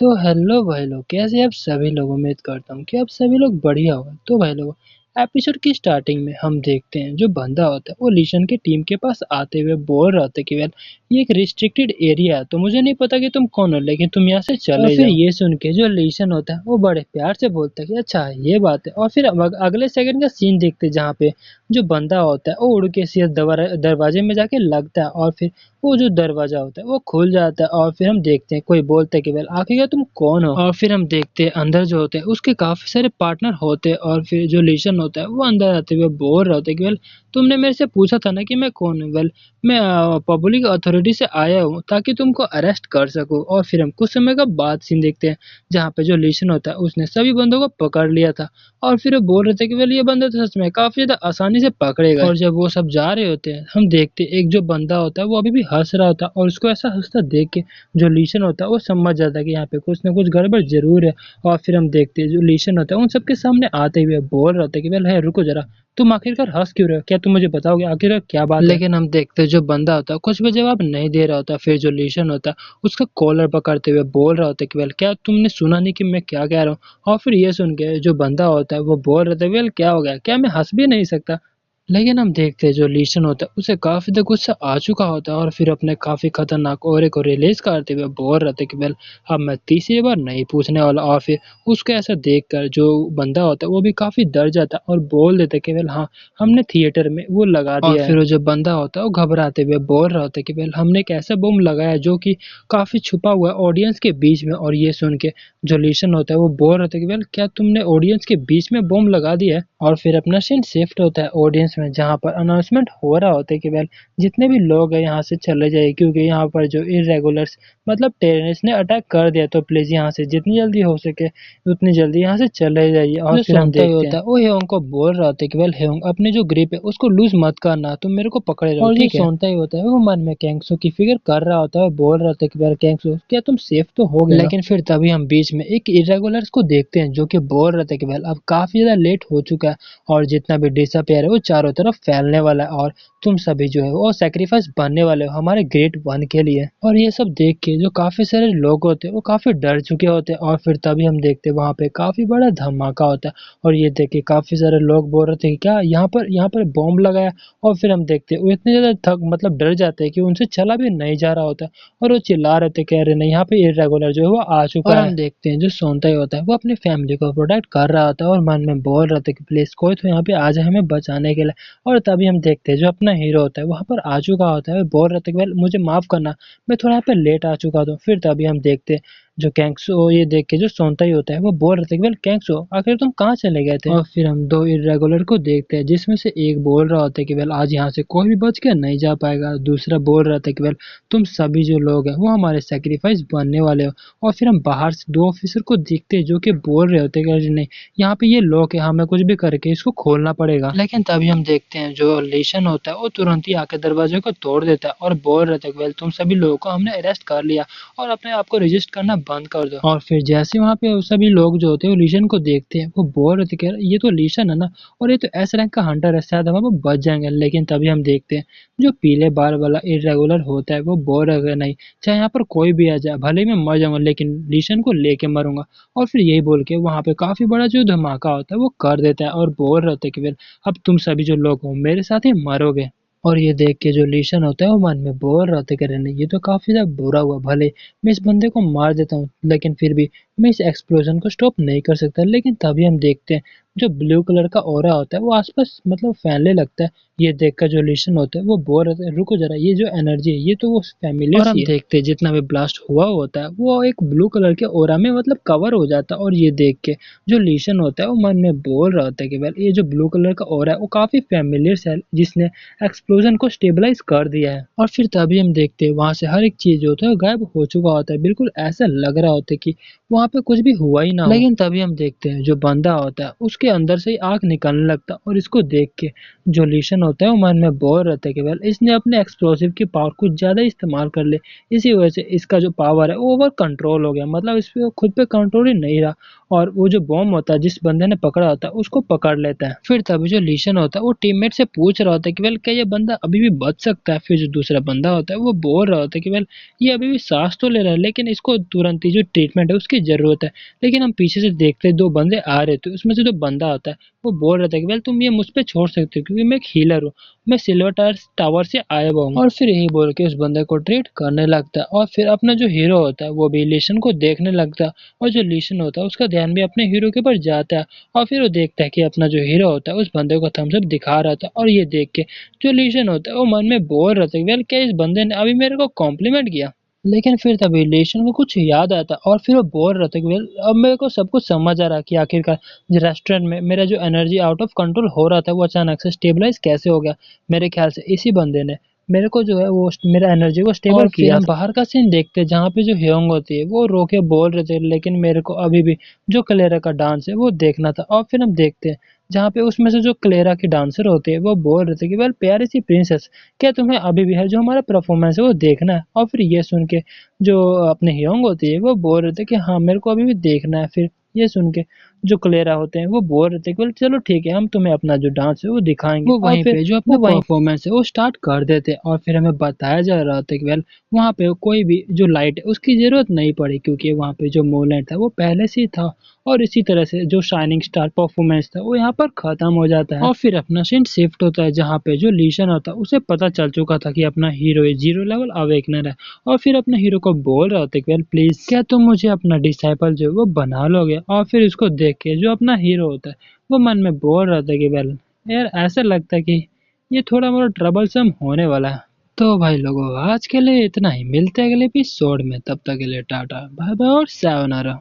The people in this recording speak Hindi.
तो हेलो भाई लोग, कैसे आप सभी लोग। उम्मीद करता हूँ कि आप सभी लोग बढ़िया हो। तो भाई लोग, एपिसोड की स्टार्टिंग में हम देखते हैं जो बंदा होता है वो लीशन की टीम के पास आते हुए बोल रहा था कि वेल ये एक रिस्ट्रिक्टेड एरिया है, तो मुझे नहीं पता कि तुम कौन हो, लेकिन तुम यहाँ से चले जाओ। और फिर ये सुन के जो लीशन होता है वो बड़े प्यार से बोलता है कि अच्छा ये बात है। और फिर अगले सेकंड का सीन देखते हैं जहाँ पे जो बंदा होता है वो उड़ के सीधे दरवाजे में जाके लगता है, और फिर वो जो दरवाजा होता है वो खुल जाता है। और फिर हम देखते हैं कोई बोलता है कि वेल आखिर तुम कौन हो। और फिर हम देखते हैं अंदर जो होते हैं उसके काफी सारे पार्टनर होते हैं। और फिर जो लीशन होता है वो अंदर आते हुए बोल रहा होता है कि वेल तुमने मेरे से पूछा था ना कि मैं कौन हूँ। वेल मैं पब्लिक अथॉरिटी से आया हूँ ताकि तुमको अरेस्ट कर सकूँ। और फिर हम कुछ समय का बाद सीन देखते हैं जहाँ पे जो लीशन होता है उसने सभी बंदों को पकड़ लिया था। और फिर वो बोल रहे थे कि वेल ये बंदे तो सच में काफी ज्यादा आसानी से पकड़े गए। और जब वो सब जा रहे होते हैं हम देखते हैं एक जो बंदा होता है वो अभी भी हंस रहा होता है, और उसको ऐसा हंसता देख के जो लीशन होता है वो समझ जाता है कि यहाँ पे कुछ ना कुछ गड़बड़ जरूर है। और फिर हम देखते हैं जो लीशन होता है उन सबके सामने आते हुए बोल रहा होता है कि वेल है रुको जरा, तुम आखिरकार हंस क्यों रहे हो, क्या तुम मुझे बताओगे आखिर क्या बात है। लेकिन हम देखते हैं जो बंदा होता है कुछ भी जवाब नहीं दे रहा होता। फिर जो लीशन होता है उसका कॉलर पकड़ते हुए बोल रहा होता है कि वेल क्या तुमने सुना नहीं कि मैं क्या कह रहा हूँ। और फिर ये सुन के जो बंदा होता है वो बोल रहा था वेल क्या हो गया, क्या मैं हंस भी नहीं सकता। लेकिन हम देखते हैं जो लीशन होता है उसे काफी तो गुस्सा आ चुका होता है, और फिर अपने काफी खतरनाक ऑरे को रिलीज करते हुए बोल रहे थे कि वेल अब मैं तीसरी बार नहीं पूछने वाला। और फिर उसको ऐसा देखकर जो बंदा होता है वो भी काफी डर जाता है और बोल देता है कि वेल हाँ हमने थिएटर में वो लगा दिया है। और फिर वो जो बंदा होता है वो घबराते हुए बोल रहा होता है कि वेल हमने एक ऐसा बम लगाया जो कि काफी छुपा हुआ है ऑडियंस के बीच में। और ये सुन के जो लीशन होता है वो बोल रहा था कि वेल क्या तुमने ऑडियंस के बीच में बम लगा दिया है। और फिर अपना सीन शिफ्ट होता है ऑडियंस में जहाँ पर अनाउंसमेंट हो रहा होता है कि वेल जितने भी लोग हैं यहाँ से चले जाइए, क्योंकि यहाँ पर जो इरेगुलर्स मतलब टेररिस्ट ने अटैक कर दिया, तो प्लीज यहाँ से जितनी जल्दी हो सके उतनी जल्दी यहाँ से चले जाइए। और जो फिर हम देखते होता है वो हेयोंग को बोल रहा होता है कि वेल हेयोंग अपने जो ग्रिप है उसको लूज मत करना, तुम मेरे को पकड़े रहो ठीक है। सोनता ही होता है वो मन में कैंगसो की फिगर कर रहा होता है, बोल रहा होता है कि वेल कैंगसो क्या तुम सेफ तो हो गए। लेकिन फिर तभी हम बीच में एक इरेगुलर्स को देखते हैं जो कि बोल रहा था कि वेल अब काफी ज्यादा लेट हो चुका है, और जितना भी डिसअपियर है वो चारों तरफ फैलने वाला है, और तुम सभी जो है वो सेक्रीफाइस बनने वाले हो हमारे ग्रेट वन के लिए। और ये सब देख के जो काफी सारे लोग होते हैं वो काफी डर चुके होते हैं। और फिर तभी हम देखते हैं वहां पे काफी बड़ा धमाका होता है, और ये देख के काफी सारे लोग बोल रहे थे कि क्या यहाँ पर बॉम्ब लगाया। और फिर हम देखते हैं वो इतने ज्यादा थक मतलब डर जाते हैं कि उनसे चला भी नहीं जा रहा होता, और वो चिल्ला रहे थे कह रहे नहीं यहाँ पे इरेगुलर जो है वो आ चुका है। और हम देखते हैं जो सोनता ही होता है वो अपनी फैमिली को प्रोटेक्ट कर रहा होता है और मन में बोल रहा था कि प्लीज कोई तो यहाँ पे आ जाए हमें बचाने के लिए। और तभी हम देखते हैं जो अपना हीरो होता है वहां पर आ चुका होता है, बोल रहा था कि वेल मुझे माफ करना मैं थोड़ा यहाँ पे लेट आ चुका था। फिर तभी हम देखते हैं जो कैंक्सो ये देख के जो सोनता ही होता है वो बोल रहा था कि वेल कैंक्सो आखिर तुम कहाँ चले गए थे। और फिर हम दो इरेगुलर को देखते हैं जिसमें से एक बोल रहा होता है कि वेल आज यहाँ से कोई भी बच के नहीं जा पाएगा, दूसरा बोल रहा था कि वेल तुम सभी जो लोग हैं वो हमारे सेक्रीफाइस बनने वाले हो। और फिर हम बाहर से दो ऑफिसर को देखते हैं जो कि बोल रहे होते हैं कि नहीं यहाँ पे ये लॉक है, हमें कुछ भी करके इसको खोलना पड़ेगा। लेकिन तभी हम देखते हैं जो लेशन होता है वो तुरंत ही आके दरवाजे को तोड़ देता है और बोल रहे थे कि वेल तुम सभी लोगों को हमने अरेस्ट कर लिया और अपने आप को रजिस्ट करना बंद कर दो। और फिर जैसे वहाँ पे सभी लोग जो होते हैं वो लीशन को देखते हैं वो बोल रहे थे कि ये तो लीशन है ना, और ये तो एस रैंक का हंटर है, शायद हम बच जाएंगे। लेकिन तभी हम देखते हैं जो पीले बार वाला इरेगुलर होता है वो बोल रहे थे नहीं चाहे यहाँ पर कोई भी आ जाए भले ही मैं मर जाऊंगा लेकिन लीशन को लेके मरूंगा। और फिर यही बोल के वहाँ पे काफी बड़ा जो धमाका होता है वो कर देता है और बोल रहे थे कि फिर अब तुम सभी जो लोग हो मेरे साथ ही मरोगे। और ये देख के जो लीशन होता है वो मन में बोल रहा था कि नहीं ये तो काफी ज्यादा बुरा हुआ, भले मैं इस बंदे को मार देता हूँ लेकिन फिर भी मैं इस एक्सप्लोजन को स्टॉप नहीं कर सकता। लेकिन तभी हम देखते हैं जो ब्लू कलर का ऑरा होता है वो आसपास मतलब फैलने लगता है। ये देखकर जो लीशन होता है वो बोल रहे थे रुको जरा ये जो एनर्जी है ये तो वो फैमिलियर। और हम देखते हैं जितना भी ब्लास्ट हुआ होता है वो एक ब्लू कलर के ऑरा में मतलब कवर हो जाता है। और ये देख के जो लीशन होता है वो मन में बोल रहा होता है कि वेल ये जो ब्लू कलर का ऑरा है वो काफी फैमिलियर है जिसने एक्सप्लोजन को स्टेबलाइज कर दिया है। और फिर तभी हम देखते हैं वहां से हर एक चीज जो होता है गायब हो चुका होता है, बिल्कुल ऐसा लग रहा होता है कि वहां पे कुछ भी हुआ ही ना हो। लेकिन तभी हम देखते हैं जो बंदा होता है उसके अंदर से ही आग निकलने लगता है, और इसको देख के जो लीशन होता है वो मन में बोल रहता है कि वेल इसने अपने एक्सप्लोसिव की पावर कुछ ज्यादा इस्तेमाल कर ले, इसी वजह से इसका जो पावर है वो ओवर कंट्रोल हो गया, मतलब इस पे खुद पे कंट्रोल ही नहीं रहा। और वो जो बॉम्ब होता है जिस बंदे ने पकड़ा होता है उसको पकड़ लेता है। फिर तभी जो लीशन होता है वो टीममेट से पूछ रहा होता है कि वेल क्या ये बंदा अभी भी बच सकता है। फिर जो दूसरा बंदा होता है वो बोल रहा होता है कि वेल ये अभी भी सांस तो ले रहा है, लेकिन इसको तुरंत ही जो ट्रीटमेंट है उसकी जरूरत है। लेकिन हम पीछे से देखते दो बंदे आ रहे थे, उसमें से जो बंदा होता है वो बोल रहा था कि वेल तुम ये मुझ पे छोड़ सकते हो क्योंकि मैं एक हीलर हूँ, मैं सिल्वर टावर से आया हुआ हूँ। और फिर यही बोल के उस बंदे को ट्रीट करने लगता है, और फिर अपना जो हीरो होता है वो भी लीशन को देखने लगता है। और जो लीशन होता है उसका ध्यान भी अपने हीरो के ऊपर जाता है, और फिर वो देखता है कि अपना जो हीरो होता है उस बंदे को थम्स अप दिखा रहा था। और ये देख के जो लीशन होता है वो मन में बोल रहा था कि वेल क्या इस बंदे ने अभी मेरे को कॉम्प्लीमेंट किया। लेकिन फिर तभी लीशन को कुछ याद आता और फिर वो बोल रहा था कि वेल अब मेरे को सब कुछ समझ आ रहा कि आखिरकार रेस्टोरेंट में मेरा जो एनर्जी आउट ऑफ कंट्रोल हो रहा था वो अचानक से स्टेबलाइज कैसे हो गया। मेरे ख्याल से इसी बंदे ने मेरे को जो है वो मेरा एनर्जी को स्टेबल किया। हम बाहर का सीन देखते हैं जहाँ पे जो ह्योंग होती है वो रो के बोल रहे थे लेकिन मेरे को अभी भी जो क्लेरा का डांस है वो देखना था। और फिर हम देखते हैं जहाँ पे उसमें से जो क्लेरा की डांसर होती है वो बोल रहे थे कि वेल प्यारी सी प्रिंसेस क्या तुम्हें अभी भी है जो हमारा परफॉर्मेंस है वो देखना है। और फिर ये सुन के जो अपने ह्योंग होती है वो बोल रहे थे कि हाँ मेरे को अभी भी देखना है। फिर ये सुन के जो क्लेरा होते हैं वो बोल रहे थे कि "बोले, चलो ठीक है हम तुम्हें अपना जो डांस है वो दिखाएंगे"। वो वहीं पे जो अपना परफॉर्मेंस है वो स्टार्ट कर देते। और फिर हमें बताया जा रहा था कि वेल वहाँ पे कोई भी जो लाइट है उसकी जरूरत नहीं पड़ी क्योंकि वहाँ पे जो मूवमेंट था वो पहले से ही था। और इसी तरह से जो शाइनिंग स्टार परफॉर्मेंस था वो यहाँ पर खत्म हो जाता है। और फिर अपना सीन शिफ्ट होता है जहाँ पे जो लीशन होता है उसे पता चल चुका था कि अपना हीरो जीरो लेवल अवेकनर है। और फिर अपने हीरो को बोल रहा था कि वेल प्लीज क्या तुम मुझे अपना डिसाइपल जो है वो बना लोगे। और फिर इसको देख के जो अपना हीरो होता है वो मन में बोल रहा था कि वेल यार ऐसा लगता है कि ये थोड़ा मोड़ा ट्रबलसम होने वाला है। तो भाई लोगों आज के लिए इतना ही, मिलते हैं अगले एपिसोड में, तब तक के लिए टाटा बाय बाय और सायोनारा।